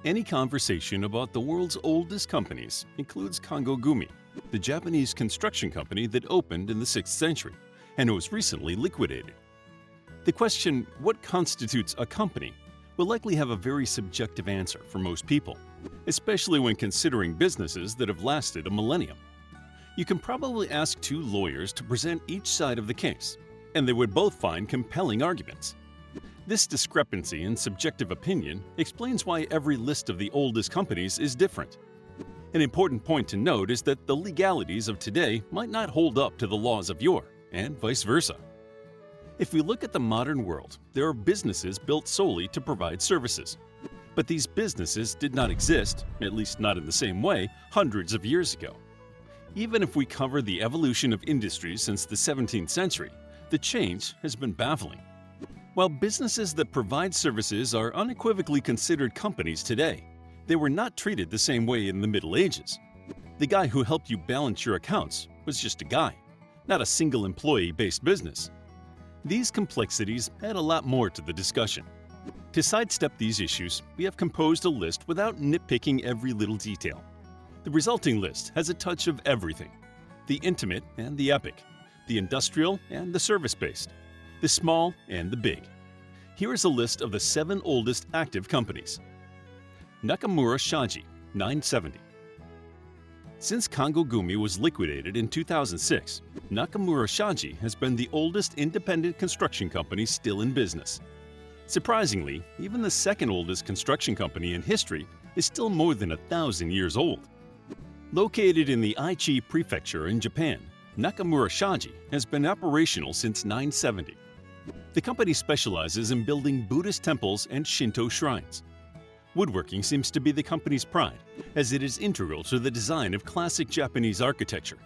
Any conversation about the world's oldest companies includes Kangogumi, the Japanese construction company that opened in the 6th century and was recently liquidated. The question, what constitutes a company, will likely have a very subjective answer for most people, especially when considering businesses that have lasted a millennium. You can probably ask two lawyers to present each side of the case, and they would both find compelling arguments. This discrepancy in subjective opinion explains why every list of the oldest companies is different. An important point to note is that the legalities of today might not hold up to the laws of yore, and vice versa. If we look at the modern world, there are businesses built solely to provide services. But these businesses did not exist, at least not in the same way, hundreds of years ago. Even if we cover the evolution of industries since the 17th century, the change has been baffling. While businesses that provide services are unequivocally considered companies today, they were not treated the same way in the Middle Ages. The guy who helped you balance your accounts was just a guy, not a single employee-based business. These complexities add a lot more to the discussion. To sidestep these issues, we have composed a list without nitpicking every little detail. The resulting list has a touch of everything: the intimate and the epic, the industrial and the service-based, the small and the big. Here is a list of the 7 oldest active companies. Nakamura Shuji, 970. Since Kangogumi was liquidated in 2006, Nakamura Shuji has been the oldest independent construction company still in business. Surprisingly, even the second oldest construction company in history is still more than 1,000 years old. Located in the Aichi Prefecture in Japan, Nakamura Shuji has been operational since 970. The company specializes in building Buddhist temples and Shinto shrines. Woodworking seems to be the company's pride, as it is integral to the design of classic Japanese architecture.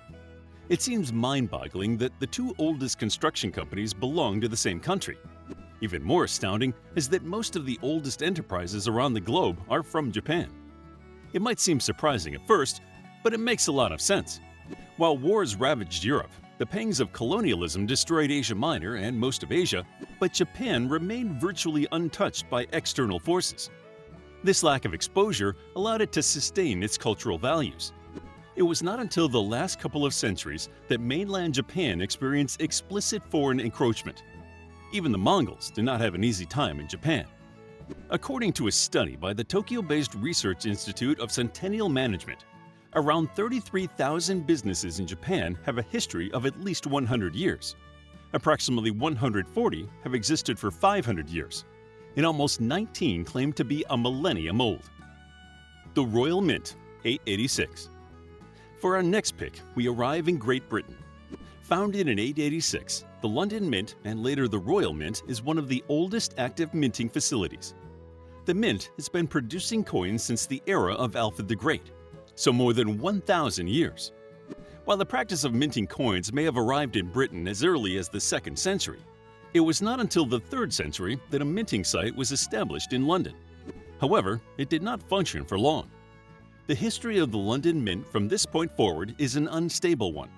It seems mind-boggling that the 2 oldest construction companies belong to the same country. Even more astounding is that most of the oldest enterprises around the globe are from Japan. It might seem surprising at first, but it makes a lot of sense. While wars ravaged Europe, the pangs of colonialism destroyed Asia Minor and most of Asia, but Japan remained virtually untouched by external forces. This lack of exposure allowed it to sustain its cultural values. It was not until the last couple of centuries that mainland Japan experienced explicit foreign encroachment. Even the Mongols did not have an easy time in Japan. According to a study by the Tokyo-based Research Institute of Centennial Management, around 33,000 businesses in Japan have a history of at least 100 years. Approximately 140 have existed for 500 years, and almost 19 claim to be a millennium old. The Royal Mint, 886. For our next pick, we arrive in Great Britain. Founded in 886, the London Mint and later the Royal Mint is one of the oldest active minting facilities. The Mint has been producing coins since the era of Alfred the Great, so more than 1,000 years. While the practice of minting coins may have arrived in Britain as early as the 2nd century, it was not until the 3rd century that a minting site was established in London. However, it did not function for long. The history of the London Mint from this point forward is an unstable one.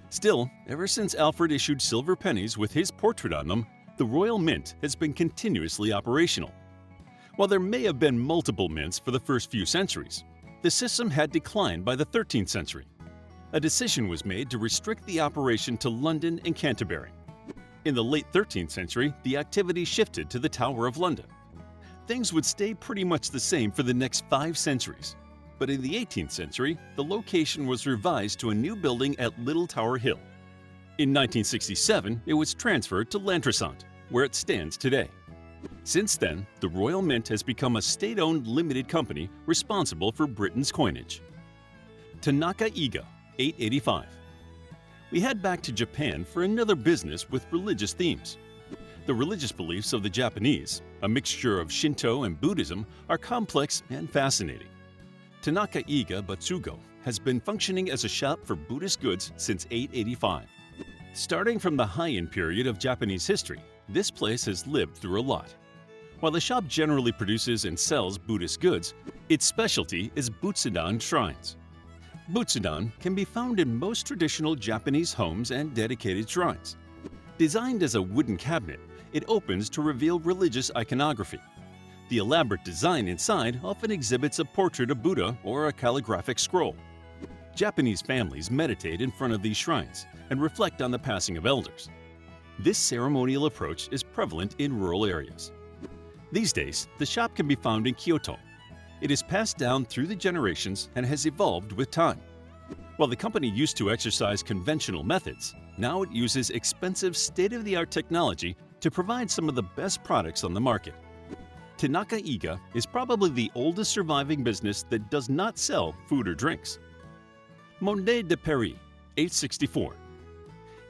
Still, ever since Alfred issued silver pennies with his portrait on them, the Royal Mint has been continuously operational. While there may have been multiple mints for the first few centuries, the system had declined by the 13th century. A decision was made to restrict the operation to London and Canterbury. In the late 13th century, the activity shifted to the Tower of London. Things would stay pretty much the same for the next 5 centuries. But in the 18th century, the location was revised to a new building at Little Tower Hill. In 1967, it was transferred to L'Entresant, where it stands today. Since then, the Royal Mint has become a state-owned limited company responsible for Britain's coinage. Tanaka-Iga, 885. We head back to Japan for another business with religious themes. The religious beliefs of the Japanese, a mixture of Shinto and Buddhism, are complex and fascinating. Tanaka-Iga Batsugo has been functioning as a shop for Buddhist goods since 885. Starting from the Heian period of Japanese history, this place has lived through a lot. While the shop generally produces and sells Buddhist goods, its specialty is Butsudan shrines. Butsudan can be found in most traditional Japanese homes and dedicated shrines. Designed as a wooden cabinet, it opens to reveal religious iconography. The elaborate design inside often exhibits a portrait of Buddha or a calligraphic scroll. Japanese families meditate in front of these shrines and reflect on the passing of elders. This ceremonial approach is prevalent in rural areas. These days, the shop can be found in Kyoto. It is passed down through the generations and has evolved with time. While the company used to exercise conventional methods, now it uses expensive state-of-the-art technology to provide some of the best products on the market. Tanaka-Iga is probably the oldest surviving business that does not sell food or drinks. Monet de Perry, 864.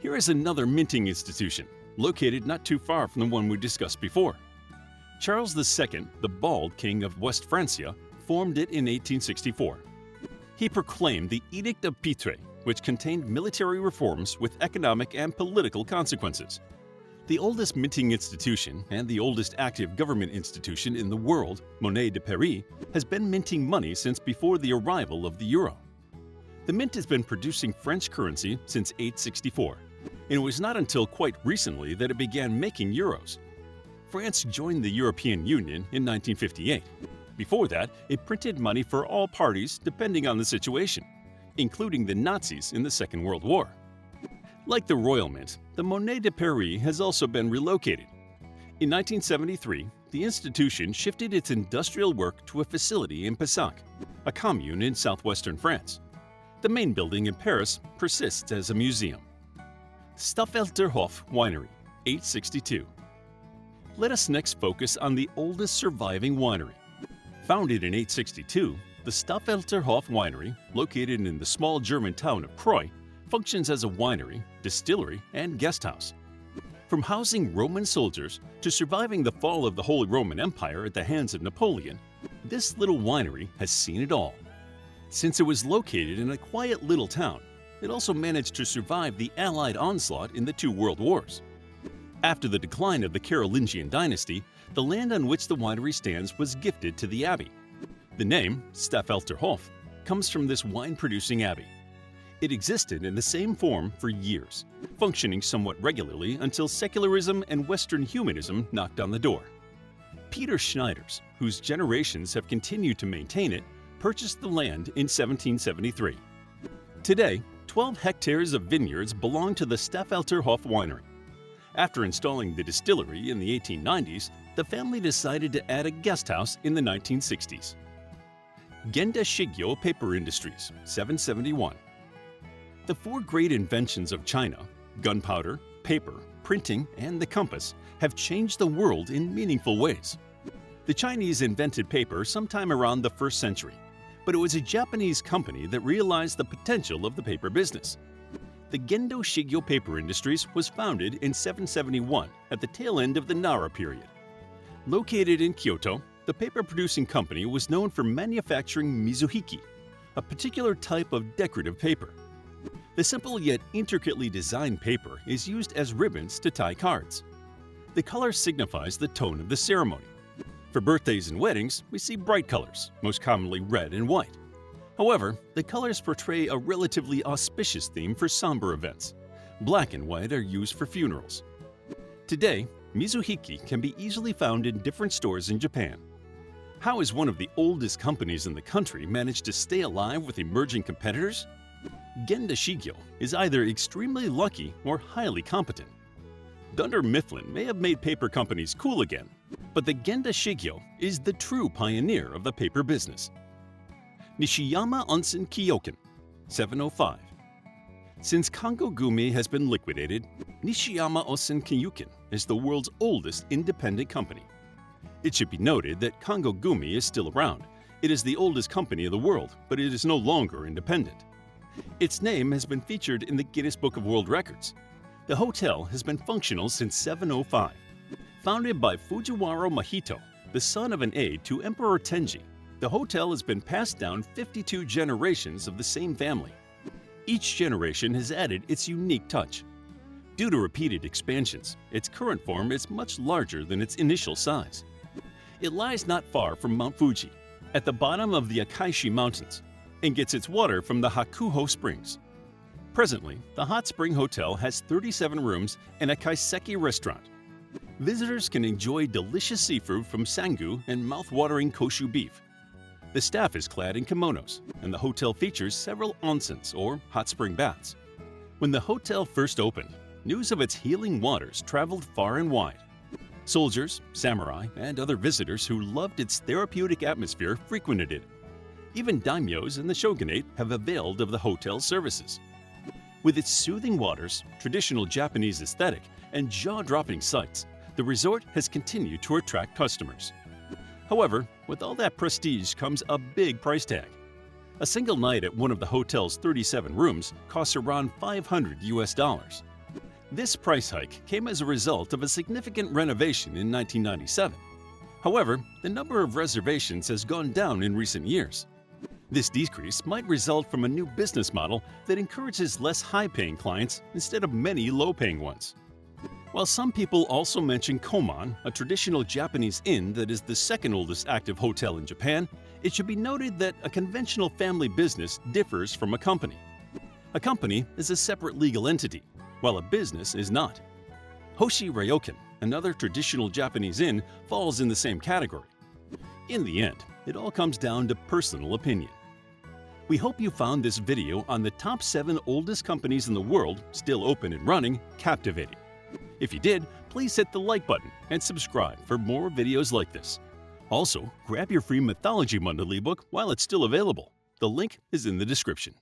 Here is another minting institution, located not too far from the one we discussed before. Charles II, the bald king of West Francia, formed it in 1864. He proclaimed the Edict of Pitre, which contained military reforms with economic and political consequences. The oldest minting institution and the oldest active government institution in the world, Monet de Perry, has been minting money since before the arrival of the euro. The mint has been producing French currency since 864, and it was not until quite recently that it began making euros. France joined the European Union in 1958. Before that, it printed money for all parties depending on the situation, including the Nazis in the Second World War. Like the Royal Mint, the Monet de Perry has also been relocated. In 1973, the institution shifted its industrial work to a facility in Pessac, a commune in southwestern France. The main building in Paris persists as a museum. Staffelhof Winery, 862. Let us next focus on the oldest surviving winery. Founded in 862, the Staffelhof Winery, located in the small German town of Croy, functions as a winery, distillery, and guesthouse. From housing Roman soldiers to surviving the fall of the Holy Roman Empire at the hands of Napoleon, this little winery has seen it all. Since it was located in a quiet little town, it also managed to survive the Allied onslaught in the two world wars. After the decline of the Carolingian dynasty, the land on which the winery stands was gifted to the abbey. The name, Staffelhof, comes from this wine-producing abbey. It existed in the same form for years, functioning somewhat regularly until secularism and Western humanism knocked on the door. Peter Schneiders, whose generations have continued to maintain it, purchased the land in 1773. Today, 12 hectares of vineyards belong to the Staffelhof Winery. After installing the distillery in the 1890s, the family decided to add a guesthouse in the 1960s. Gendo Shigeo Paper Industries, 771. The four great inventions of China, gunpowder, paper, printing, and the compass, have changed the world in meaningful ways. The Chinese invented paper sometime around the 1st century, but it was a Japanese company that realized the potential of the paper business. The Gendo Shigeo Paper Industries was founded in 771 at the tail end of the Nara period. Located in Kyoto, the paper-producing company was known for manufacturing mizuhiki, a particular type of decorative paper. The simple yet intricately designed paper is used as ribbons to tie cards. The color signifies the tone of the ceremony. For birthdays and weddings, we see bright colors, most commonly red and white. However, the colors portray a relatively auspicious theme for somber events. Black and white are used for funerals. Today, mizuhiki can be easily found in different stores in Japan. How has one of the oldest companies in the country managed to stay alive with emerging competitors? Gendo Shigeo is either extremely lucky or highly competent. Dunder Mifflin may have made paper companies cool again, but the Gendo Shigeo is the true pioneer of the paper business. Nishiyama Onsen Kyoken, 705. Since Kongo-gumi has been liquidated, Nishiyama Onsen Kyoken is the world's oldest independent company. It should be noted that Kongo-gumi is still around. It is the oldest company in the world, but it is no longer independent. Its name has been featured in the Guinness Book of World Records. The hotel has been functional since 705. Founded by Fujiwara Mahito, the son of an aide to Emperor Tenji, the hotel has been passed down 52 generations of the same family. Each generation has added its unique touch. Due to repeated expansions, its current form is much larger than its initial size. It lies not far from Mount Fuji, at the bottom of the Akaishi Mountains, and gets its water from the Hakuho Springs. Presently, the Hot Spring Hotel has 37 rooms and a kaiseki restaurant. Visitors can enjoy delicious seafood from sangu and mouth-watering koshu beef. The staff is clad in kimonos, and the hotel features several onsens or hot spring baths. When the hotel first opened, news of its healing waters traveled far and wide. Soldiers, samurai, and other visitors who loved its therapeutic atmosphere frequented it. Even daimyos in the shogunate have availed of the hotel's services. With its soothing waters, traditional Japanese aesthetic, and jaw-dropping sights, the resort has continued to attract customers. However, with all that prestige comes a big price tag. A single night at one of the hotel's 37 rooms costs around $500. This price hike came as a result of a significant renovation in 1997. However, the number of reservations has gone down in recent years. This decrease might result from a new business model that encourages less high-paying clients instead of many low-paying ones. While some people also mention Koman, a traditional Japanese inn that is the second oldest active hotel in Japan, it should be noted that a conventional family business differs from a company. A company is a separate legal entity, while a business is not. Hoshi Ryokan, another traditional Japanese inn, falls in the same category. In the end, it all comes down to personal opinion. We hope you found this video on the top 7 oldest companies in the world still open and running captivating. If you did, please hit the like button and subscribe for more videos like this. Also, grab your free Mythology Monthly ebook while it's still available. The link is in the description.